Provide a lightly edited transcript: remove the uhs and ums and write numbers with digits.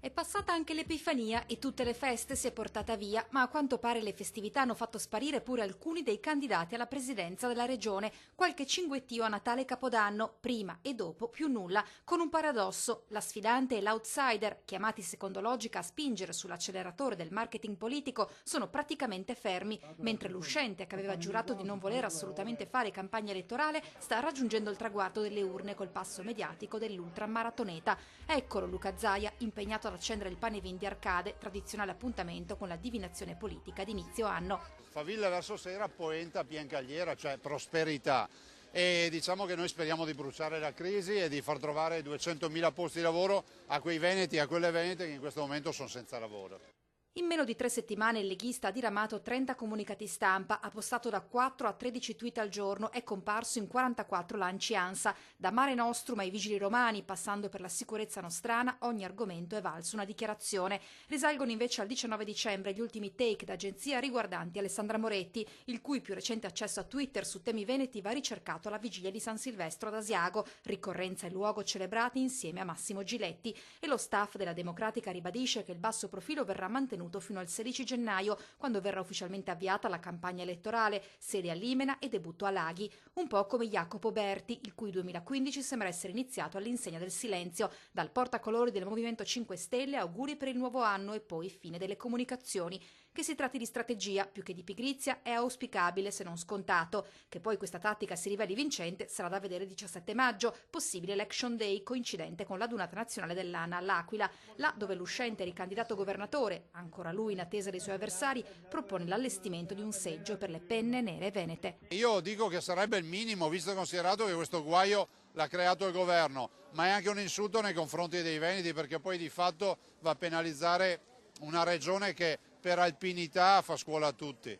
È passata anche l'Epifania e tutte le feste si è portata via, ma a quanto pare le festività hanno fatto sparire pure alcuni dei candidati alla presidenza della regione. Qualche cinguettio a Natale e Capodanno, prima e dopo più nulla, con un paradosso: la sfidante e l'outsider, chiamati secondo logica a spingere sull'acceleratore del marketing politico, sono praticamente fermi, mentre l'uscente, che aveva giurato di non voler assolutamente fare campagna elettorale, sta raggiungendo il traguardo delle urne col passo mediatico dell'ultramaratoneta. Eccolo Luca Zaia, impegnato ad accendere il pane vin di Arcade, tradizionale appuntamento con la divinazione politica d'inizio anno. Faville verso sera, poenta piencagliera, cioè prosperità. E diciamo che noi speriamo di bruciare la crisi e di far trovare 200.000 posti di lavoro a quei veneti e a quelle venete che in questo momento sono senza lavoro. In meno di 3 settimane il leghista ha diramato 30 comunicati stampa, ha postato da 4 a 13 tweet al giorno, è comparso in 44 lanci ANSA. Da Mare Nostrum ai Vigili Romani, passando per la sicurezza nostrana, ogni argomento è valso una dichiarazione. Risalgono invece al 19 dicembre gli ultimi take d'agenzia riguardanti Alessandra Moretti, il cui più recente accesso a Twitter su temi veneti va ricercato alla vigilia di San Silvestro ad Asiago, ricorrenza e luogo celebrati insieme a Massimo Giletti. E lo staff della Democratica ribadisce che il basso profilo verrà mantenuto fino al 16 gennaio, quando verrà ufficialmente avviata la campagna elettorale, sede a Limena e debutto a Laghi, un po' come Jacopo Berti, il cui 2015 sembra essere iniziato all'insegna del silenzio. Dal portacolori del Movimento 5 Stelle auguri per il nuovo anno e poi fine delle comunicazioni. Che si tratti di strategia più che di pigrizia è auspicabile, se non scontato. Che poi questa tattica si riveli vincente sarà da vedere il 17 maggio, possibile election day coincidente con l'adunata nazionale dell'ANA all'Aquila, là dove l'uscente ricandidato governatore, ancora lui in attesa dei suoi avversari, propone l'allestimento di un seggio per le penne nere venete. Io dico che sarebbe il minimo, visto e considerato che questo guaio l'ha creato il governo, ma è anche un insulto nei confronti dei veneti, perché poi di fatto va a penalizzare una regione che per alpinità fa scuola a tutti.